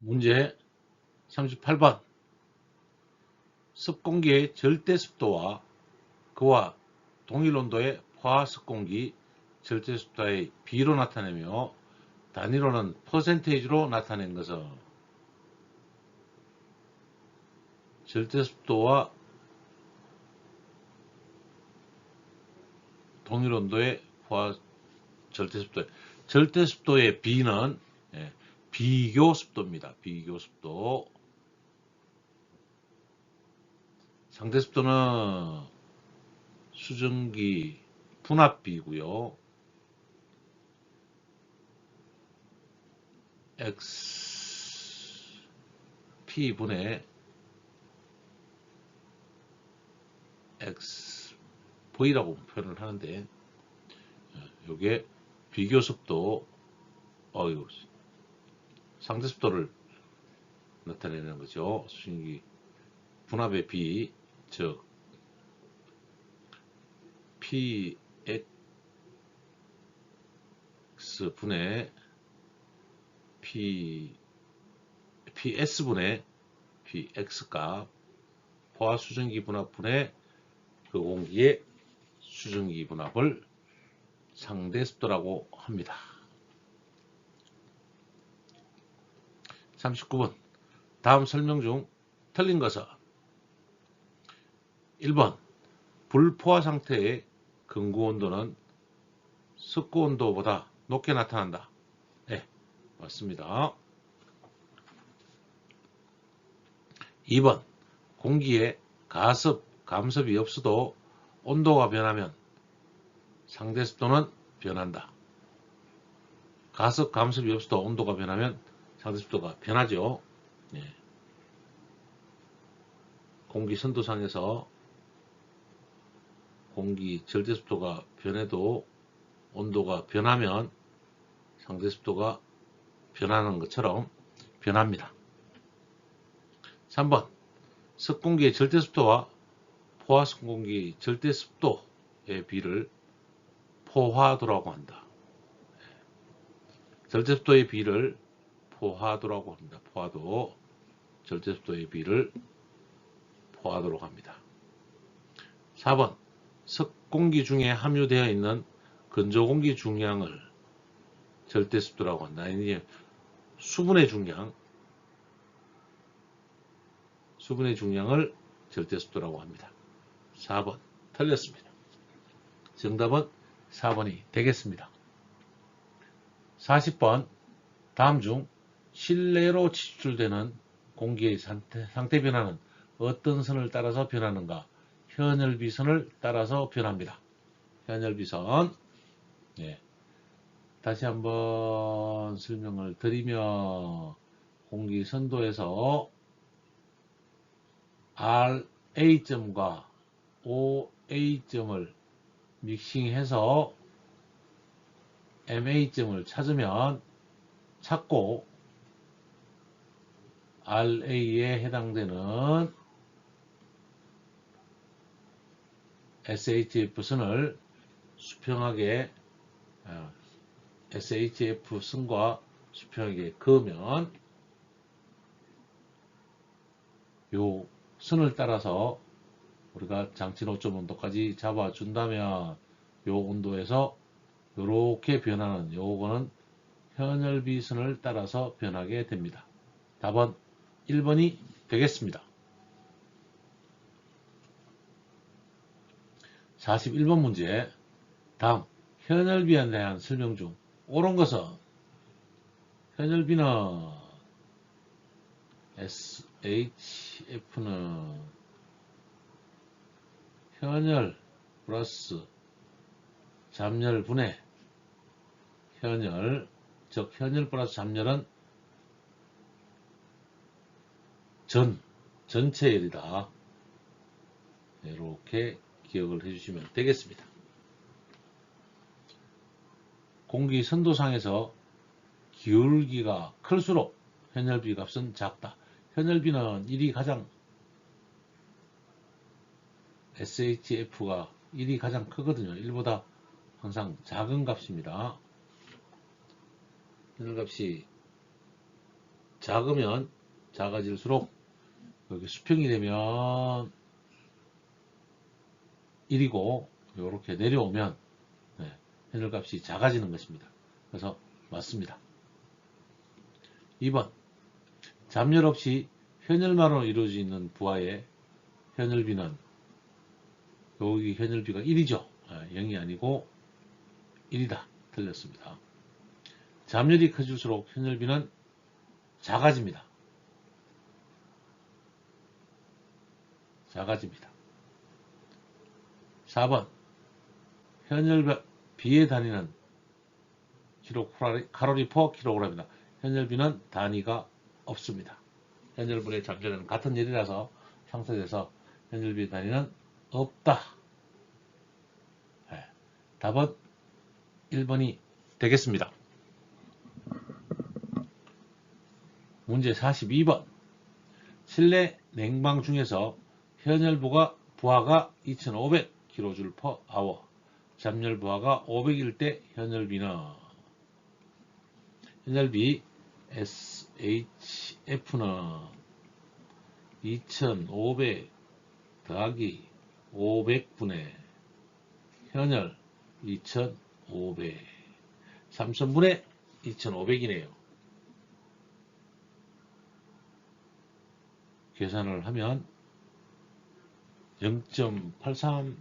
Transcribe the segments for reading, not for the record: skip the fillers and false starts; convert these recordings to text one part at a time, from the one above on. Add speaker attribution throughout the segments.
Speaker 1: 문제 38번. 습공기의 절대 습도와 그와 동일 온도의 포화 습공기 절대 습도의 비로 나타내며 단위로는 퍼센테이지로 나타낸 것은 절대 습도와 동일 온도의 포화 절대 습도의 비는 비교 습도입니다. 비교 습도. 상대 습도는 수증기 분압비고요. x p분의 x v라고 표현을 하는데, 요게 비교 습도, 상대 습도를 나타내는 거죠. 수증기 분압의 비, 즉 px분의 ps분의 px값 포화 수증기 분압분의 그 공기의 수증기 분압을 상대 습도라고 합니다. 39번. 다음 설명 중 틀린 것은 1번. 불포화 상태의 근구 온도는 습구 온도보다 높게 나타난다. 네, 맞습니다. 2번. 공기에 가습, 감습이 없어도 온도가 변하면 상대 습도는 변한다. 가습, 감습이 없어도 온도가 변하면 상대 습도가 변하죠. 네. 공기 선도상에서 공기 절대 습도가 변해도 온도가 변하면 상대 습도가 변하는 것처럼 변합니다. 3번. 습공기의 절대 습도와 포화 습공기 절대 습도의 비를 포화도라고 한다. 절대 습도의 비를 포화도라고 합니다. 포화도. 절대 습도의 비를 포화도로 합니다. 4번. 습공기 중에 함유되어 있는 건조공기 중량을 절대 습도라고 한다. 이제 수분의 중량을 절대 습도라고 합니다. 4번 틀렸습니다. 정답은 4번이 되겠습니다. 40번. 다음 중 실내로 추출되는 공기의 상태 변화는 어떤 선을 따라서 변하는가? 현열비선을 따라서 변합니다. 현열비선. 네. 다시 한번 설명을 드리면 공기 선도에서 RA점과 OA점을 믹싱해서 MA점을 찾고 RA에 해당되는 SHF선을 수평하게 SHF선과 수평하게 그으면 요 선을 따라서 우리가 장치 노점 온도까지 잡아준다면 요 온도에서 요렇게 변하는 요거는 현열비선을 따라서 변하게 됩니다. 답은 1번이 되겠습니다. 41번 문제. 다음 현열비에 대한 설명 중 옳은 것은 현열비는 SHF는 현열 플러스 잠열분의 현열, 즉 현열 플러스 잠열은 전체열이다. 이렇게 기억을 해주시면 되겠습니다. 공기 선도상에서 기울기가 클수록 현열비 값은 작다. 현열비는 1이 가장 SHF가 1이 가장 크거든요. 1보다 항상 작은 값입니다. 현열값이 작으면 작아질수록 여기 수평이 되면 1이고 이렇게 내려오면 현열값이 작아지는 것입니다. 그래서 맞습니다. 2번 잡열 없이 현열만으로 이루어지는 부하의 현열비는 여기 현열비가 1이죠. 0이 아니고 1이다. 틀렸습니다. 잡열이 커질수록 현열비는 작아집니다. 작아집니다. 4번 현열비의 단위는 칼로리 퍼 킬로그램이다. 현열비는 단위가 없습니다. 현열분의 잠재는 같은 열이라서 상쇄돼서 현열비 단위는 없다. 답은 1번이 되겠습니다. 문제 42번 실내 냉방 중에서 부하가 2500kJ/h 잡열 부하가 500일 때 현열비는 현열비 SHF는 2500 더하기 500분의 현열 2500 3,000분의 2500이네요. 계산을 하면 0.83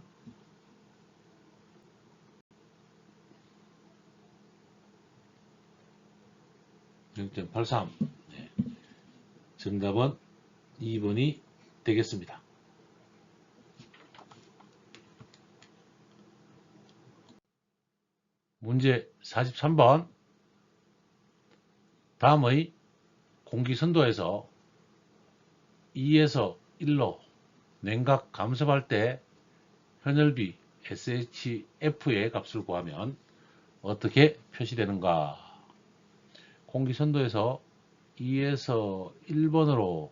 Speaker 1: 정답은 2번이 되겠습니다. 문제 43번 다음의 공기선도에서 2에서 1로 냉각 감습할 때 현열비 SHF의 값을 구하면 어떻게 표시되는가? 공기선도에서 2에서 1번으로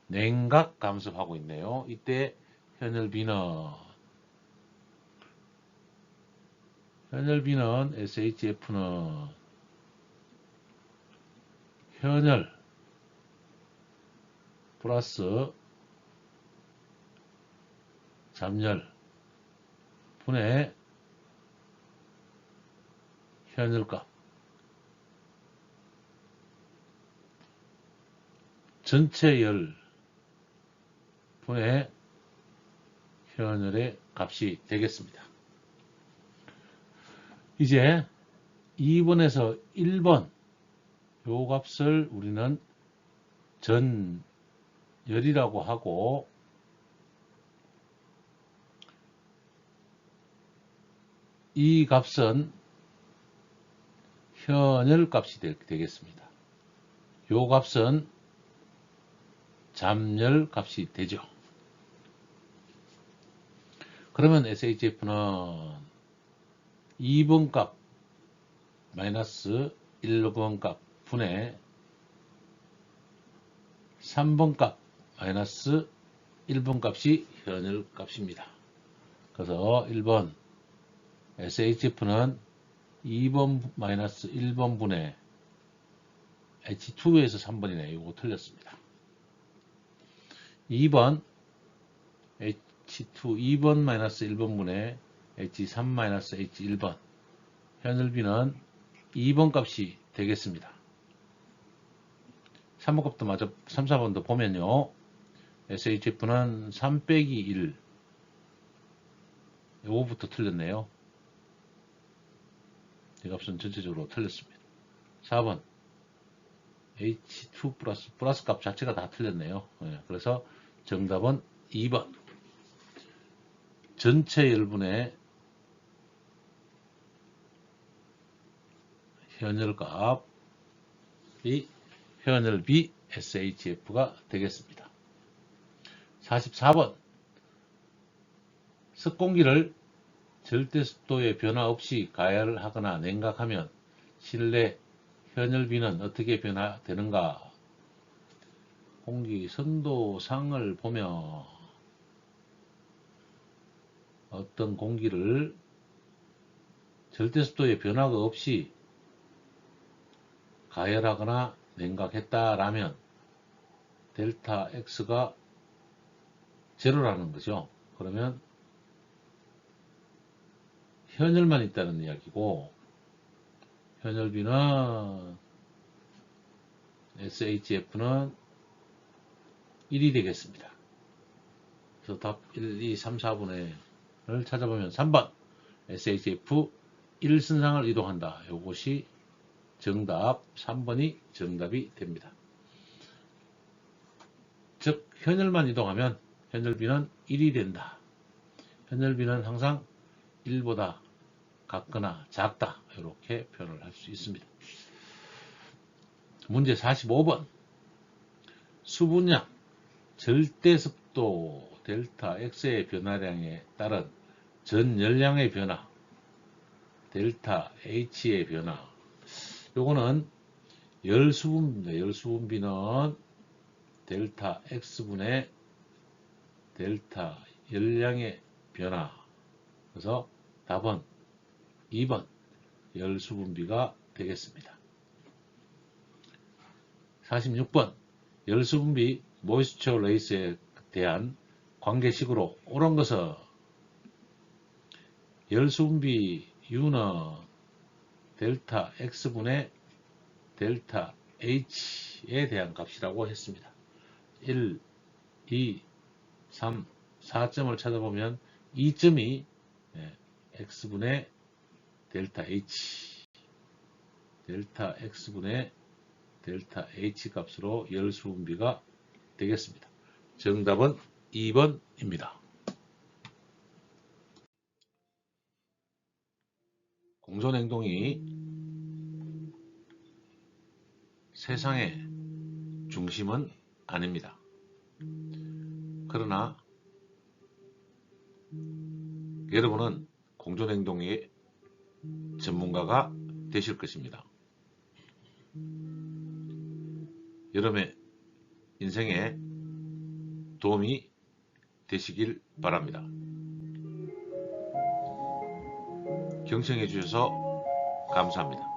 Speaker 1: 냉각 감습하고 있네요. 이때 현열비는 SHF는 현열 플러스 잡열 분의 현열값 전체 열 분의 현열의 값이 되겠습니다. 이제 2번에서 1번 요 값을 우리는 전열이라고 하고 이 값은 현열 값이 되겠습니다. 요 값은 잡열 값이 되죠. 그러면 SHF는 2번 값 마이너스 1번 값 분의 3번 값 마이너스 1번 값이 현열 값입니다. 그래서 1번 SHF는 2번 마이너스 1번 분의 H2에서 3번이네. 이거 틀렸습니다. 2번 H2 2번 마이너스 1번 분의 H3 마이너스 H1번 현열비는 2번 값이 되겠습니다. 3번 값도 마저 3, 4번도 보면요. SHF는 3 빼기 1 요거부터 틀렸네요. 이 값은 전체적으로 틀렸습니다. 4번 H2 플러스 값 자체가 다 틀렸네요. 그래서 정답은 2번 전체 열분의 현열값이 현열비 SHF가 되겠습니다. 44번 습공기를 절대습도의 변화 없이 가열하거나 냉각하면 실내 현열비는 어떻게 변화되는가? 공기 선도상을 보면 어떤 공기를 절대습도의 변화가 없이 가열하거나 냉각했다라면 델타 X가 제로라는 거죠. 그러면 현열만 있다는 이야기고, 현열비는 SHF는 1이 되겠습니다. 그래서 답 1, 2, 3, 4분의를 찾아보면 3번 SHF 1선상을 이동한다. 이것이 정답 3번이 정답이 됩니다. 즉 현열만 이동하면 현열비는 1이 된다. 현열비는 항상 1보다 같거나 작다. 이렇게 표현을 할 수 있습니다. 문제 45번 수분량, 절대습도 델타 X의 변화량에 따른 전열량의 변화 델타 H의 변화. 요거는 열수분비입니다. 열수분비는 델타 X분의 델타 열량의 변화. 그래서 답은 2번 열수분비가 되겠습니다. 46번 열수분비 모이스처 레이스에 대한 관계식으로 옳은 것은 열수분비 U는 델타 X분의 델타 H에 대한 값이라고 했습니다. 1, 2, 3, 4점을 찾아보면 2점이 X분의 델타 H 델타 X분의 델타 H 값으로 열수분비가 되겠습니다. 정답은 2번입니다. 공존행동이 세상의 중심은 아닙니다. 그러나 여러분은 공존행동의 전문가가 되실 것입니다. 여러분의 인생에 도움이 되시길 바랍니다. 경청해 주셔서 감사합니다.